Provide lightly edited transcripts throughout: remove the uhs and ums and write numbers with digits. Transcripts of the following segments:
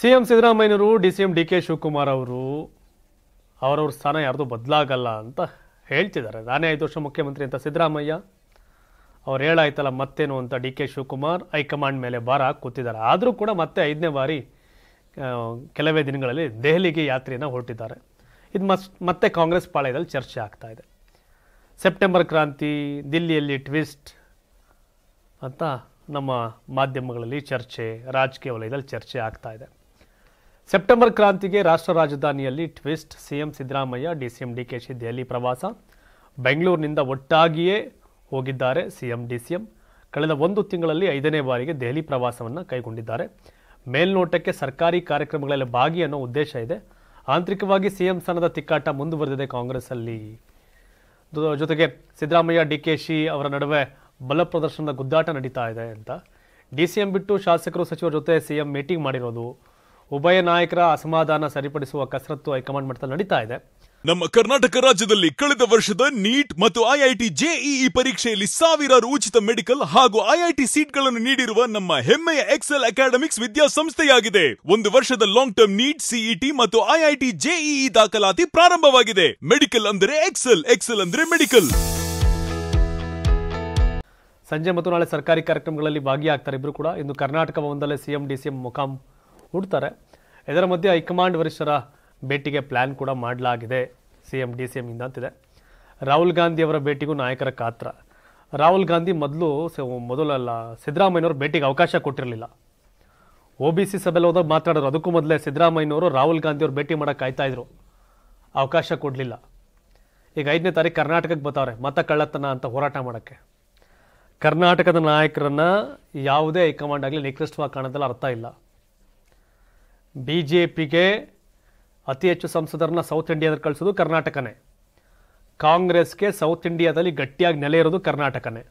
CM ಸಿದ್ದರಾಮಯ್ಯನವರು DCM D K Shivakumar ಅವರವ್ರ ಸ್ಥಾನ ಯಾರ್ದು ಬದಲಾಗಲ್ಲ ಅಂತ ಹೇಳ್ತಿದ್ದಾರೆ. ನಾನೇ 5 ವರ್ಷ ಮುಖ್ಯಮಂತ್ರಿ ಅಂತ ಸಿದ್ದರಾಮಯ್ಯ ಅವ್ರು ಹೇಳಾಯ್ತಲ್ಲ ಮತ್ತೇನು ಅಂತ ಡಿ ಕೆ ಶಿವಕುಮಾರ್ ಹೈಕಮಾಂಡ್ ಮೇಲೆ ಭಾರ ಕೂತಿದ್ದಾರೆ. ಆದರೂ ಕೂಡ ಮತ್ತೆ 5ನೇ ಬಾರಿ ಕೆಲವೇ ದಿನಗಳಲ್ಲಿ ದೆಹಲಿಗೆ ಯಾತ್ರೆಯನ್ನು ಹೊರಟಿದ್ದಾರೆ. ಇದು ಮತ್ತೆ ಕಾಂಗ್ರೆಸ್ ಪಾಳ್ಯದಲ್ಲಿ ಚರ್ಚೆ ಆಗ್ತಾ ಇದೆ. ಸೆಪ್ಟೆಂಬರ್ ಕ್ರಾಂತಿ, ದಿಲ್ಲಿಯಲ್ಲಿ ಟ್ವಿಸ್ಟ್ ಅಂತ ನಮ್ಮ ಮಾಧ್ಯಮಗಳಲ್ಲಿ ಚರ್ಚೆ, ರಾಜಕೀಯ ವಲಯದಲ್ಲಿ ಚರ್ಚೆ ಆಗ್ತಾ ಇದೆ. ಸೆಪ್ಟೆಂಬರ್ ಕ್ರಾಂತಿಗೆ ರಾಷ್ಟ್ರ ರಾಜಧಾನಿಯಲ್ಲಿ twist. CM Siddaramaiah, DCM D K she Delhi ಪ್ರವಾಸ. ಬೆಂಗಳೂರಿನಿಂದ ಒಟ್ಟಾಗಿಯೇ ಹೋಗಿದ್ದಾರೆ ಸಿಎಂ ಡಿಸಿಎಂ. ಕಳೆದ 1 ತಿಂಗಳಲ್ಲಿ 5ನೇ ಬಾರಿಗೆ ದೆಹಲಿ ಪ್ರವಾಸವನ್ನು ಕೈಗೊಂಡಿದ್ದಾರೆ. ಮೇಲ್ನೋಟಕ್ಕೆ ಸರ್ಕಾರಿ ಕಾರ್ಯಕ್ರಮಗಳಲ್ಲಿ ಭಾಗಿ ಅನ್ನೋ ಉದ್ದೇಶ ಇದೆ. ಆಂತರಿಕವಾಗಿ ಸಿಎಂ ಸ್ಥಾನದ ತಿಕ್ಕಾಟ ಮುಂದುವರೆದಿದೆ ಕಾಂಗ್ರೆಸ್ಸಲ್ಲಿ. ಜೊತೆಗೆ ಸಿದ್ದರಾಮಯ್ಯ, ಡಿ ಕೆ ಶಿ ಅವರ ನಡುವೆ ಬಲ ಪ್ರದರ್ಶನದ ಗುದ್ದಾಟ ನಡೀತಾ ಇದೆ ಅಂತ. ಡಿಸಿಎಂ ಬಿಟ್ಟು ಶಾಸಕರು, ಸಚಿವರ ಜೊತೆ ಸಿಎಂ ಮೀಟಿಂಗ್ ಮಾಡಿರೋದು, ಉಭಯ ನಾಯಕರ ಅಸಮಾಧಾನ ಸರಿಪಡಿಸುವ ಕಸರತ್ತು ಹೈಕಮಾಂಡ್ ಮಟ್ಟದಲ್ಲಿ ನಡೀತಾ ಇದೆ. ನಮ್ಮ ಕರ್ನಾಟಕ ರಾಜ್ಯದಲ್ಲಿ ಕಳೆದ ವರ್ಷದ ನೀಟ್ ಮತ್ತು ಐಐಟಿ ಜೆಇಇ ಪರೀಕ್ಷೆಯಲ್ಲಿ ಸಾವಿರಾರು ಉಚಿತ ಮೆಡಿಕಲ್ ಹಾಗೂ ಐಐಟಿ ಸೀಟ್ಗಳನ್ನು ನೀಡಿರುವ ನಮ್ಮ ಹೆಮ್ಮೆಯ ಎಕ್ಸೆಲ್ ಅಕಾಡೆಮಿಕ್ಸ್ ವಿದ್ಯಾಸಂಸ್ಥೆಯಾಗಿದೆ. 1 ವರ್ಷದ ಲಾಂಗ್ ಟರ್ಮ್ ನೀಟ್, ಸಿಇಟಿ ಮತ್ತು ಐಐಟಿ ಜೆಇಇ ದಾಖಲಾತಿ ಪ್ರಾರಂಭವಾಗಿದೆ. ಮೆಡಿಕಲ್ ಅಂದರೆ ಎಕ್ಸೆಲ್, ಎಕ್ಸೆಲ್ ಅಂದರೆ ಮೆಡಿಕಲ್. ಸಂಜೆ ಮತ್ತು ನಾಳೆ ಸರ್ಕಾರಿ ಕಾರ್ಯಕ್ರಮಗಳಲ್ಲಿ ಭಾಗಿಯಾಗ್ತಾರೆ ಇಬ್ಬರು ಕೂಡ. ಇಂದು ಕರ್ನಾಟಕ ಭವನದಲ್ಲೇ ಸಿಎಂ ಡಿಸಿಎಂ ಮುಖಾಂ ಹೂಡ್ತಾರೆ. ಇದರ ಮಧ್ಯೆ ಹೈಕಮಾಂಡ್ ವರಿಷ್ಠರ ಭೇಟಿಗೆ ಪ್ಲಾನ್ ಕೂಡ ಮಾಡಲಾಗಿದೆ ಸಿಎಂ ಡಿಸಿಎಂ ಇಂದ ಅಂತಿದೆ. ರಾಹುಲ್ ಗಾಂಧಿ ಅವರ ಭೇಟಿಗೂ ನಾಯಕರ ಕಾತ್ರ. ರಾಹುಲ್ ಗಾಂಧಿ ಮೊದಲಲ್ಲ ಸಿದ್ದರಾಮಯ್ಯನವರು ಭೇಟಿಗೆ ಅವಕಾಶ ಕೊಟ್ಟಿರಲಿಲ್ಲ. OBC ಸಭೆಯಲ್ಲಿ ಹೋದಾಗ ಮಾತಾಡೋರು. ಅದಕ್ಕೂ ಮೊದಲೇ ಸಿದ್ದರಾಮಯ್ಯನವರು ರಾಹುಲ್ ಗಾಂಧಿ ಅವರು ಭೇಟಿ ಮಾಡೋಕೆ ಕಾಯ್ತಾ ಇದ್ರು, ಅವಕಾಶ ಕೊಡಲಿಲ್ಲ. ಈಗ 5ನೇ ತಾರೀಕು ಕರ್ನಾಟಕಕ್ಕೆ ಬರ್ತಾವ್ರೆ ಮತ ಕಳ್ಳತನ ಅಂತ ಹೋರಾಟ ಮಾಡೋಕ್ಕೆ. ಕರ್ನಾಟಕದ ನಾಯಕರನ್ನ ಯಾವುದೇ ಹೈಕಮಾಂಡ್ ಆಗಲಿ ನಿಕೃಷ್ಟವಾಗಿ ಕಾಣೋದಲ್ಲ, ಅರ್ಥ ಇಲ್ಲ. BJPಗೆ ಅತಿ ಹೆಚ್ಚು ಸಂಸದರನ್ನ ಸೌತ್ ಇಂಡಿಯಾದಲ್ಲಿ ಕಳಿಸೋದು ಕರ್ನಾಟಕನೇ. ಕಾಂಗ್ರೆಸ್ಗೆ ಸೌತ್ ಇಂಡಿಯಾದಲ್ಲಿ ಗಟ್ಟಿಯಾಗಿ ನೆಲೆ ಇರೋದು ಕರ್ನಾಟಕನೇ.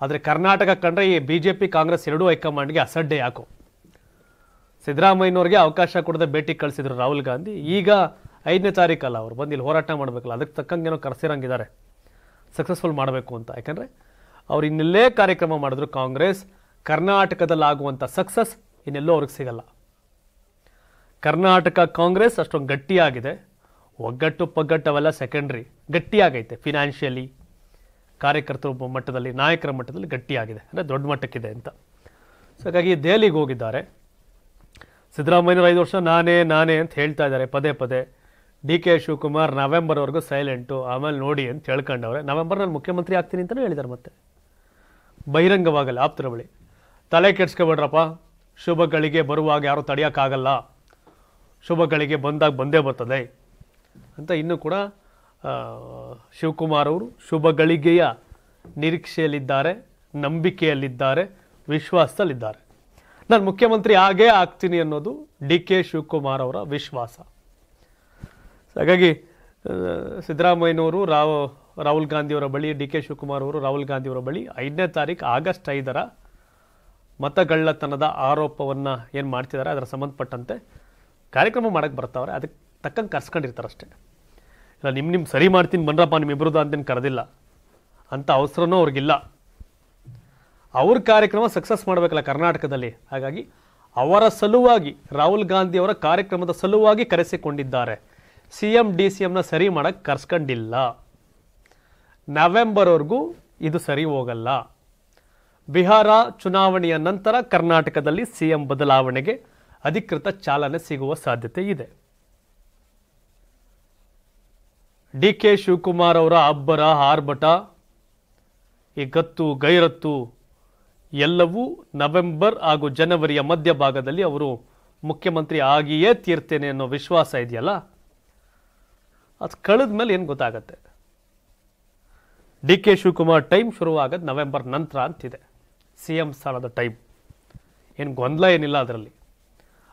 ಆದರೆ ಕರ್ನಾಟಕ ಕಂಡ್ರೆ ಈ BJP ಕಾಂಗ್ರೆಸ್ ಎರಡೂ ಹೈಕಮಾಂಡ್ಗೆ ಅಸಡ್ಡೆ ಯಾಕೋ. ಸಿದ್ದರಾಮಯ್ಯನವ್ರಿಗೆ ಅವಕಾಶ ಕೊಡದೆ ಭೇಟಿ ಕಳಿಸಿದ್ರು ರಾಹುಲ್ ಗಾಂಧಿ. ಈಗ 5ನೇ ತಾರೀಕಲ್ಲ, ಅವ್ರು ಬಂದು ಇಲ್ಲಿ ಹೋರಾಟ ಮಾಡಬೇಕಲ್ಲ, ಅದಕ್ಕೆ ತಕ್ಕಂಗೇನೋ ಕರೆಸಿರಂಗಿದ್ದಾರೆ ಸಕ್ಸಸ್ಫುಲ್ ಮಾಡಬೇಕು ಅಂತ. ಯಾಕಂದರೆ ಅವ್ರು ಇನ್ನೆಲ್ಲೇ ಕಾರ್ಯಕ್ರಮ ಮಾಡಿದ್ರು ಕಾಂಗ್ರೆಸ್, ಕರ್ನಾಟಕದಲ್ಲಾಗುವಂಥ ಸಕ್ಸಸ್ ಇನ್ನೆಲ್ಲೂ ಅವ್ರಿಗೆ ಸಿಗಲ್ಲ. ಕರ್ನಾಟಕ ಕಾಂಗ್ರೆಸ್ ಅಷ್ಟೊಂದು ಗಟ್ಟಿಯಾಗಿದೆ. ಒಗ್ಗಟ್ಟು ಪಗ್ಗಟ್ಟು ಅವೆಲ್ಲ ಸೆಕೆಂಡ್ರಿ. ಗಟ್ಟಿಯಾಗೈತೆ ಫಿನಾನ್ಷಿಯಲಿ, ಕಾರ್ಯಕರ್ತರ ಮಟ್ಟದಲ್ಲಿ, ನಾಯಕರ ಮಟ್ಟದಲ್ಲಿ ಗಟ್ಟಿಯಾಗಿದೆ, ಅಂದರೆ ದೊಡ್ಡ ಮಟ್ಟಕ್ಕಿದೆ ಅಂತ. ಸೊ ಹಾಗಾಗಿ ದೆಹಲಿಗೆ ಹೋಗಿದ್ದಾರೆ ಸಿದ್ದರಾಮಯ್ಯನವರು. 5 ವರ್ಷ ನಾನೇ ಅಂತ ಹೇಳ್ತಾ ಇದ್ದಾರೆ ಪದೇ ಪದೇ. ಡಿ ಕೆ ಶಿವಕುಮಾರ್ ನವೆಂಬರ್ವರೆಗೂ ಸೈಲೆಂಟು, ಆಮೇಲೆ ನೋಡಿ ಅಂತ ಹೇಳ್ಕೊಂಡವ್ರೆ. ನವೆಂಬರ್ನಲ್ಲಿ ಮುಖ್ಯಮಂತ್ರಿ ಆಗ್ತೀನಿ ಅಂತಲೇ ಹೇಳಿದ್ದಾರೆ. ಮತ್ತೆ ಬಹಿರಂಗವಾಗಲ್ಲ ಆಪ್ತರ ಬಳಿ. ತಲೆ ಕೆಡ್ಸ್ಕೊಬೇಡ್ರಪ್ಪ, ಶುಭಗಳಿಗೆ ಬರುವಾಗ ಯಾರೂ ತಡೆಯೋಕ್ಕಾಗಲ್ಲ, ಶುಭಗಳಿಗೆ ಬಂದಾಗ ಬಂದೇ ಬರ್ತದೆ ಅಂತ ಇನ್ನೂ ಕೂಡ ಶಿವಕುಮಾರ್ ಅವರು ಶುಭಗಳಿಗೆಯ ನಿರೀಕ್ಷೆಯಲ್ಲಿದ್ದಾರೆ, ನಂಬಿಕೆಯಲ್ಲಿದ್ದಾರೆ, ವಿಶ್ವಾಸದಲ್ಲಿದ್ದಾರೆ. ನಾನು ಮುಖ್ಯಮಂತ್ರಿ ಆಗೇ ಆಗ್ತೀನಿ ಅನ್ನೋದು ಡಿ ಕೆ ಶಿವಕುಮಾರ್ ಅವರ ವಿಶ್ವಾಸ. ಹಾಗಾಗಿ ಸಿದ್ದರಾಮಯ್ಯನವರು ರಾಹುಲ್ ಗಾಂಧಿಯವರ ಬಳಿ, ಡಿ ಕೆ ಶಿವಕುಮಾರ್ ಅವರು ರಾಹುಲ್ ಗಾಂಧಿಯವರ ಬಳಿ 5ನೇ ತಾರೀಕು ಆಗಸ್ಟ್ 5ರ ಮತಗಳ್ಳತನದ ಆರೋಪವನ್ನು ಏನು ಮಾಡ್ತಿದ್ದಾರೆ ಅದರ ಸಂಬಂಧಪಟ್ಟಂತೆ ಕಾರ್ಯಕ್ರಮ ಮಾಡೋಕ್ಕೆ ಬರ್ತಾವ್ರೆ. ಅದಕ್ಕೆ ತಕ್ಕಂಗೆ ಕರ್ಸ್ಕೊಂಡಿರ್ತಾರೆ ಅಷ್ಟೇ. ಇಲ್ಲ ನಿಮ್ಮ ಸರಿ ಮಾಡ್ತೀನಿ ಬನ್ರಪ್ಪ ನಿಮ್ಮಿಬ್ಬರದು ಅಂತೇನು ಕರೆದಿಲ್ಲ, ಅಂಥ ಅವಸರನೂ ಅವ್ರಿಗಿಲ್ಲ. ಅವ್ರ ಕಾರ್ಯಕ್ರಮ ಸಕ್ಸಸ್ ಮಾಡಬೇಕಲ್ಲ ಕರ್ನಾಟಕದಲ್ಲಿ. ಹಾಗಾಗಿ ಅವರ ಸಲುವಾಗಿ, ರಾಹುಲ್ ಗಾಂಧಿ ಅವರ ಕಾರ್ಯಕ್ರಮದ ಸಲುವಾಗಿ ಕರೆಸಿಕೊಂಡಿದ್ದಾರೆ. ಸಿಎಂ ಡಿಸಿಎಂನ ಸರಿ ಮಾಡೋಕ್ಕೆ ಕರ್ಸ್ಕೊಂಡಿಲ್ಲ. ನವೆಂಬರ್ವರೆಗೂ ಇದು ಸರಿ ಹೋಗಲ್ಲ. ಬಿಹಾರ ಚುನಾವಣೆಯ ನಂತರ ಕರ್ನಾಟಕದಲ್ಲಿ ಸಿಎಂ ಬದಲಾವಣೆಗೆ ಅಧಿಕೃತ ಚಾಲನೆ ಸಿಗುವ ಸಾಧ್ಯತೆ ಇದೆ. ಡಿ ಕೆ ಶಿವಕುಮಾರ್ ಅವರ ಅಬ್ಬರ, ಆರ್ಭಟ, ಈ ಗತ್ತು ಗೈರತ್ತು ಎಲ್ಲವೂ ನವೆಂಬರ್ ಹಾಗೂ ಜನವರಿಯ ಮಧ್ಯಭಾಗದಲ್ಲಿ ಅವರು ಮುಖ್ಯಮಂತ್ರಿ ಆಗಿಯೇ ತೀರ್ತೇನೆ ಅನ್ನೋ ವಿಶ್ವಾಸ ಇದೆಯಲ್ಲ, ಅದು ಕಳೆದ ಮೇಲೆ ಏನು ಗೊತ್ತಾಗತ್ತೆ. ಡಿ ಕೆ ಶಿವಕುಮಾರ್ ಟೈಮ್ ಶುರುವಾಗೋದು ನವೆಂಬರ್ ನಂತರ ಅಂತಿದೆ. ಸಿಎಂ ಸ್ಥಾನದ ಟೈಮ್ ಏನು ಗೊಂದಲ ಏನಿಲ್ಲ ಅದರಲ್ಲಿ.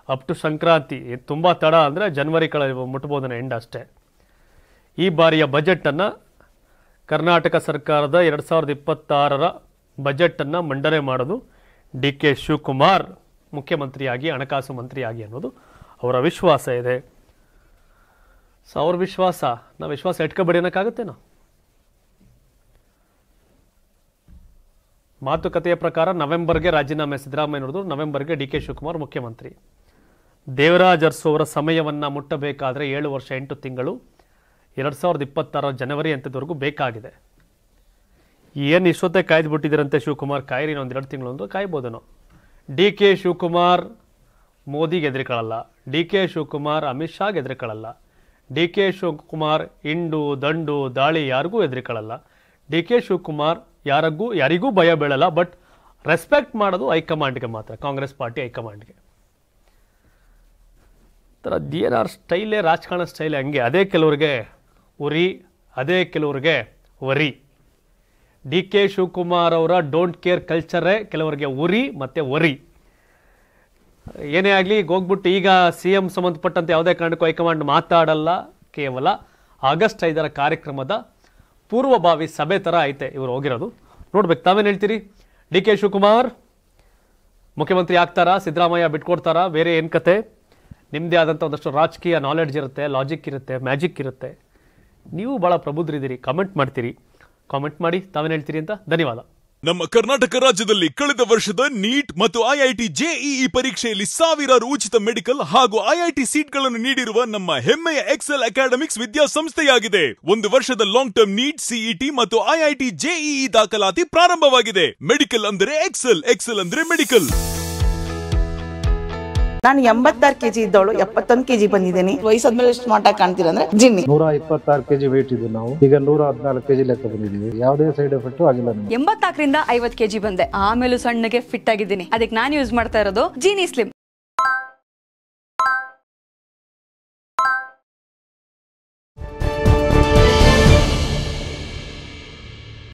ಅಪ್ ಟು ಸಂಕ್ರಾಂತಿ ತುಂಬ ತಡ ಅಂದರೆ ಜನವರಿ ಮುಟ್ಬೋದನ್ನ ಎಂಡ್ ಅಷ್ಟೇ. ಈ ಬಾರಿಯ ಬಜೆಟನ್ನು ಕರ್ನಾಟಕ ಸರ್ಕಾರದ 2026ರ ಬಜೆಟನ್ನು ಮಂಡನೆ ಮಾಡೋದು ಡಿ ಕೆ ಶಿವಕುಮಾರ್ ಮುಖ್ಯಮಂತ್ರಿಯಾಗಿ, ಹಣಕಾಸು ಮಂತ್ರಿಯಾಗಿ ಅನ್ನೋದು ಅವರ ವಿಶ್ವಾಸ ಇದೆ. ಸೊ ಅವ್ರ ವಿಶ್ವಾಸ, ನಾವು ವಿಶ್ವಾಸ ಇಟ್ಕೊಬೇಡಿ ಅನ್ನೋಕ್ಕಾಗತ್ತೇನೋ. ಮಾತುಕತೆಯ ಪ್ರಕಾರ ನವೆಂಬರ್ಗೆ ರಾಜೀನಾಮೆ ಸಿದ್ದರಾಮಯ್ಯನವರದು, ನವೆಂಬರ್ಗೆ ಡಿ ಕೆ ಶಿವಕುಮಾರ್ ಮುಖ್ಯಮಂತ್ರಿ. ದೇವರಾಜ್ ಅರಸು ಅವರ ಸಮಯವನ್ನು ಮುಟ್ಟಬೇಕಾದರೆ 7 ವರ್ಷ 8 ತಿಂಗಳು 2026 ಜನವರಿ ಅಂತ್ಯದವರೆಗೂ ಬೇಕಾಗಿದೆ. ಏನು ಇಷ್ಟೊತ್ತೆ ಕಾಯ್ದುಬಿಟ್ಟಿದ್ದೀರಂತೆ ಶಿವಕುಮಾರ್, ಕಾಯಿರಿ ಒಂದು 2 ತಿಂಗಳು ಅಂದ್ರೆ ಕಾಯ್ಬೋದೇನೋ. ಡಿ ಕೆ ಶಿವಕುಮಾರ್ ಮೋದಿಗೆ ಎದುರಿಕೊಳ್ಳಲ್ಲ, ಡಿ ಕೆ ಶಿವಕುಮಾರ್ ಅಮಿತ್ ಶಾಗೆ ಎದುರಿಕೊಳ್ಳಲ್ಲ, ಡಿ ಕೆ ಶಿವಕುಮಾರ್ ಇಂಡು ದಂಡು ದಾಳಿ ಯಾರಿಗೂ ಎದುರಿಕೊಳ್ಳಲ್ಲ. ಡಿ ಕೆ ಶಿವಕುಮಾರ್ ಯಾರಿಗೂ ಭಯ ಬೀಳಲ್ಲ. ಬಟ್ ರೆಸ್ಪೆಕ್ಟ್ ಮಾಡೋದು ಹೈಕಮಾಂಡ್ಗೆ ಮಾತ್ರ, ಕಾಂಗ್ರೆಸ್ ಪಾರ್ಟಿ ಹೈಕಮಾಂಡ್ಗೆ. ಥರ DNR ಸ್ಟೈಲೇ ರಾಜಕಾರಣ ಸ್ಟೈಲೇ ಹಂಗೆ. ಅದೇ ಕೆಲವ್ರಿಗೆ ಉರಿ, ಅದೇ ಕೆಲವ್ರಿಗೆ ವರಿ. ಡಿ ಕೆ ಶಿವಕುಮಾರ್ ಅವರ ಡೋಂಟ್ ಕೇರ್ ಕಲ್ಚರೇ ಕೆಲವರಿಗೆ ಉರಿ ಮತ್ತು ವರಿ. ಏನೇ ಆಗಲಿ ಹೋಗ್ಬಿಟ್ಟು ಈಗ CM ಸಂಬಂಧಪಟ್ಟಂತೆ ಯಾವುದೇ ಕಾರಣಕ್ಕೂ ಹೈಕಮಾಂಡ್ ಮಾತಾಡಲ್ಲ. ಕೇವಲ ಆಗಸ್ಟ್ 5ರ ಕಾರ್ಯಕ್ರಮದ ಪೂರ್ವಭಾವಿ ಸಭೆ ಥರ ಐತೆ ಇವರು ಹೋಗಿರೋದು. ನೋಡ್ಬೇಕು, ತಾವೇನು ಹೇಳ್ತೀರಿ? ಡಿ ಕೆ ಶಿವಕುಮಾರ್ ಮುಖ್ಯಮಂತ್ರಿ ಆಗ್ತಾರಾ? ಸಿದ್ದರಾಮಯ್ಯ ಬಿಟ್ಕೊಡ್ತಾರಾ? ಬೇರೆ ಏನು ಕತೆ? ನಿಮ್ಮದೇ ಆದಂಥ ಒಂದಷ್ಟು ರಾಜಕೀಯ ನಾಲೆಡ್ಜ್ ಇರುತ್ತೆ, ಲಾಜಿಕ್ ಇರುತ್ತೆ, ಮ್ಯಾಜಿಕ್ ಇರುತ್ತೆ. ನೀವು ಭಾಳ ಪ್ರಬುದ್ಧರಿದ್ದೀರಿ, ಕಾಮೆಂಟ್ ಮಾಡ್ತೀರಿ. ಕಾಮೆಂಟ್ ಮಾಡಿ ತಾವೇನು ಹೇಳ್ತೀರಿ ಅಂತ. ಧನ್ಯವಾದ. ನಮ್ಮ ಕರ್ನಾಟಕ ರಾಜ್ಯದಲ್ಲಿ ಕಳೆದ ವರ್ಷದ ನೀಟ್ ಮತ್ತು IIT JEE ಪರೀಕ್ಷೆಯಲ್ಲಿ ಸಾವಿರಾರು ಉಚಿತ ಮೆಡಿಕಲ್ ಹಾಗೂ IIT ಸೀಟ್ಗಳನ್ನು ನೀಡಿರುವ ನಮ್ಮ ಹೆಮ್ಮೆಯ ಎಕ್ಸೆಲ್ ಅಕಾಡೆಮಿಕ್ಸ್ ವಿದ್ಯಾಸಂಸ್ಥೆಯಾಗಿದೆ. 1 ವರ್ಷದ ಲಾಂಗ್ ಟರ್ಮ್ ನೀಟ್, CET ಮತ್ತು IIT JEE ದಾಖಲಾತಿ ಪ್ರಾರಂಭವಾಗಿದೆ. ಮೆಡಿಕಲ್ ಅಂದರೆ ಎಕ್ಸೆಲ್, ಎಕ್ಸೆಲ್ ಅಂದ್ರೆ ಮೆಡಿಕಲ್. ನಾನು 86 kg ಇದ್ದವಳು 71 kg ಬಂದಿದ್ದೀನಿ. ವಯಸ್ಸಾದ್ಮೇಲೆ ಸ್ಮಾರ್ಟ್ ಆಗಿ ಕಾಣ್ತೀರಾ ಅಂದ್ರೆ ಜಿನ್ನಿ. 126 kg ವೇಟ್ ಇದ್ದು ನಾವು ಈಗ 114 kg ಲೆಕ್ಕ ಬಂದಿದ್ದೀವಿ. ಯಾವುದೇ ಸೈಡ್ ಎಫೆಕ್ಟ್ ಆಗಿಲ್ಲ. 84ರಿಂದ 50 kg ಬಂದೆ. ಆಮೇಲೆ ಸಣ್ಣಗೆ ಫಿಟ್ ಆಗಿದ್ದೀನಿ. ಅದಕ್ಕೆ ನಾನು ಯೂಸ್ ಮಾಡ್ತಾ ಇರೋದು ಜೀನಿ ಸ್ಲಿಮ್.